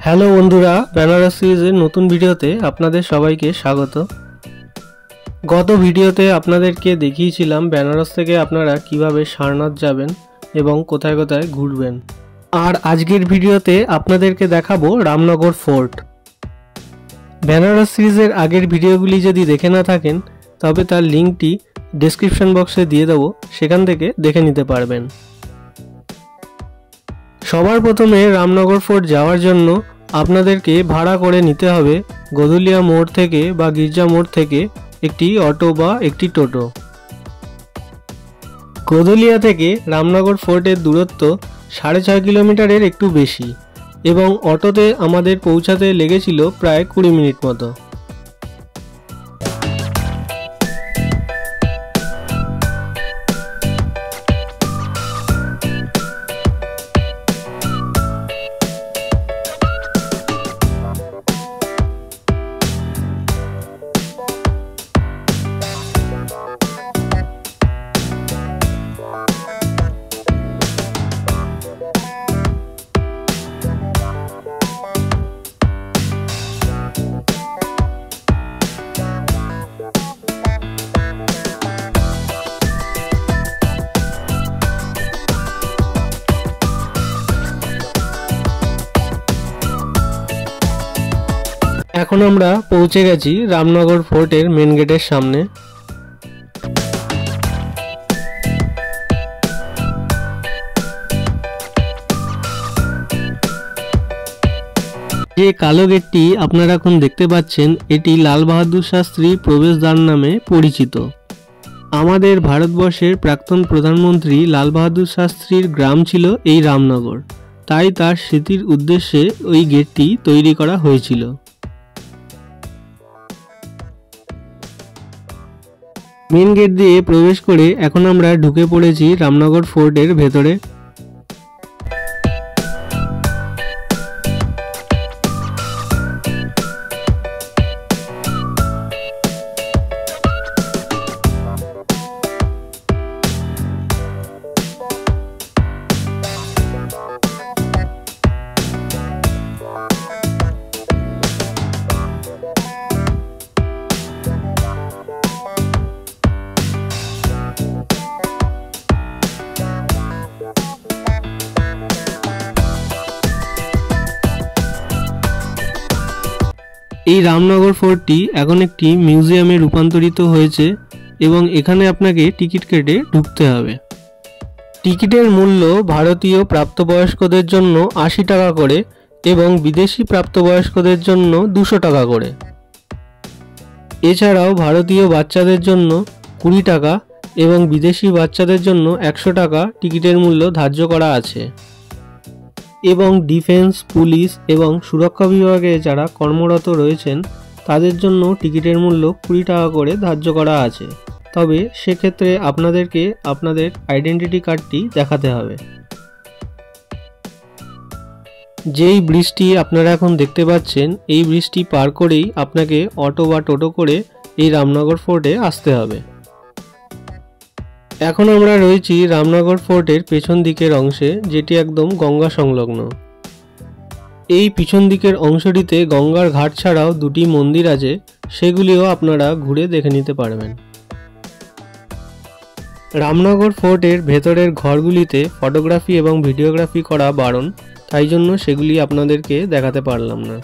Hello বন্ধুরা, বেনারস সিরিজের নতুন ভিডিওতে আপনাদের সবাইকে স্বাগত। গত ভিডিওতে আপনাদেরকে দেখিয়েছিলাম বেনারস থেকে আপনারা কিভাবে সারনাথ যাবেন এবং কোথায় কোথায় ঘুরবেন। আর আজকের ভিডিওতে আপনাদেরকে দেখাবো রামনগর ফোর্ট। বেনারস সিরিজের আগের ভিডিওগুলি যদি দেখে না থাকেন তবে তার লিঙ্কটি ডেসক্রিপশন বক্সে দিয়ে দেবো, সেখান থেকে দেখে নিতে পারবেন। সবার প্রথমে রামনগর ফোর্ট যাওয়ার জন্য আপনাদেরকে ভাড়া করে নিতে হবে গদুলিয়া মোড় থেকে বা গির্জা মোড় থেকে একটি অটো বা একটি টোটো। গদুলিয়া থেকে রামনগর ফোর্টের দূরত্ব 6.5 কিলোমিটারের একটু বেশি এবং অটোতে আমাদের পৌঁছাতে লেগেছিল প্রায় 20 মিনিট মতো। এখন আমরা পৌঁছে গেছি রামনগর ফোর্টের মেন গেটের সামনে। যে কালো গেটটি আপনারা এখন দেখতে পাচ্ছেন এটি লাল বাহাদুর শাস্ত্রী প্রবেশদ্বার নামে পরিচিত। আমাদের ভারতবর্ষের প্রাক্তন প্রধানমন্ত্রী লাল বাহাদুর শাস্ত্রীর গ্রাম ছিল এই রামনগর, তাই তার স্মৃতির উদ্দেশ্যে ওই গেটটি তৈরি করা হয়েছিল। মেন গেট দিয়ে প্রবেশ করে এখন আমরা ঢুকে পড়েছি রামনগর ফোর্টের ভেতরে। এই রামনগর ফোর্টটি এখন একটি মিউজিয়ামে রূপান্তরিত হয়েছে এবং এখানে আপনাকে টিকিট কেটে ঢুকতে হবে। টিকিটের মূল্য ভারতীয় প্রাপ্তবয়স্কদের জন্য 80 টাকা করে এবং বিদেশি প্রাপ্তবয়স্কদের জন্য 200 টাকা করে। এছাড়াও ভারতীয় বাচ্চাদের জন্য 20 টাকা এবং বিদেশি বাচ্চাদের জন্য 100 টাকা টিকিটের মূল্য ধার্য করা আছে। এবং ডিফেন্স, পুলিশ এবং সুরক্ষা বিভাগে যারা কর্মরত রয়েছেন তাদের জন্য টিকিটের মূল্য 20 টাকা করে ধার্য করা আছে। তবে সেক্ষেত্রে আপনাদেরকে আপনাদের আইডেন্টিটি কার্ডটি দেখাতে হবে। যেই ব্রিজটি আপনারা এখন দেখতে পাচ্ছেন এই ব্রিজটি পার করেই আপনাকে অটো বা টোটো করে এই রামনগর ফোর্টে আসতে হবে। এখন আমরা রয়েছি রামনগর ফোর্টের পেছন দিকের অংশে, যেটি একদম গঙ্গা সংলগ্ন। এই পিছন দিকের অংশটিতে গঙ্গার ঘাট ছাড়াও দুটি মন্দির আছে, সেগুলিও আপনারা ঘুরে দেখে নিতে পারবেন। রামনগর ফোর্টের ভেতরের ঘরগুলিতে ফটোগ্রাফি এবং ভিডিওগ্রাফি করা বারণ, তাই জন্য সেগুলি আপনাদেরকে দেখাতে পারলাম না।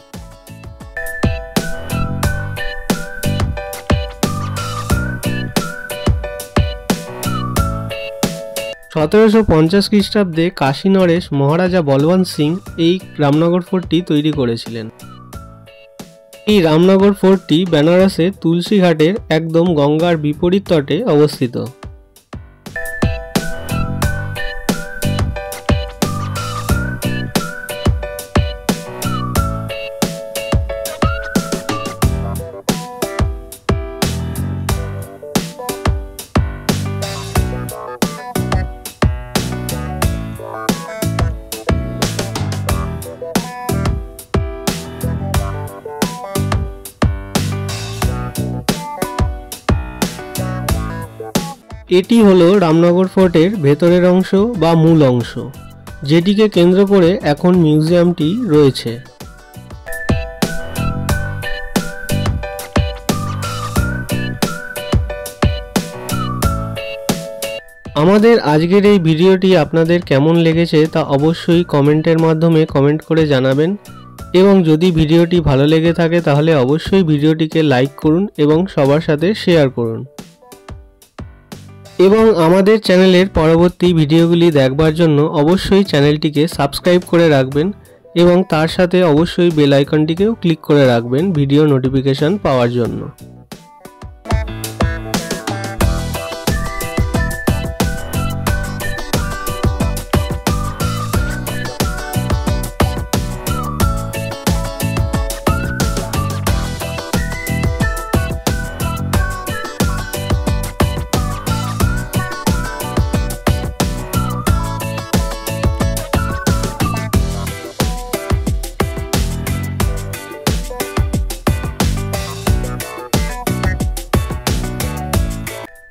1750 খ্রিস্টাব্দে কাশী নরেশ মহারাজা বলবন্ত সিং এই রামনগর ফোর্টটি তৈরি করেছিলেন। এই রামনগর ফোর্টটি বেনারসের তুলসী ঘাটের একদম গঙ্গার বিপরীত তটে অবস্থিত। এটি হলো রামনগর ফোর্টের ভেতরের অংশ বা মূল অংশ, যেটিকে কেন্দ্র করে এখন মিউজিয়ামটি রয়েছে। আমাদের আজকের এই ভিডিওটি আপনাদের কেমন লেগেছে তা অবশ্যই কমেন্টের মাধ্যমে কমেন্ট করে জানাবেন এবং যদি ভিডিওটি ভালো লেগে থাকে তাহলে অবশ্যই ভিডিওটিকে লাইক করুন এবং সবার সাথে শেয়ার করুন। এবং আমাদের চ্যানেলের পরবর্তী ভিডিওগুলি দেখবার জন্য অবশ্যই চ্যানেলটিকে সাবস্ক্রাইব করে রাখবেন এবং তার সাথে অবশ্যই বেল আইকনটিকেও ক্লিক করে রাখবেন ভিডিও নোটিফিকেশন পাওয়ার জন্য।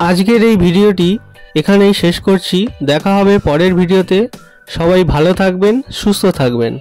আজকের এই ভিডিওটি এখানেই শেষ করছি। দেখা হবে পরের ভিডিওতে। সবাই ভালো থাকবেন, সুস্থ থাকবেন।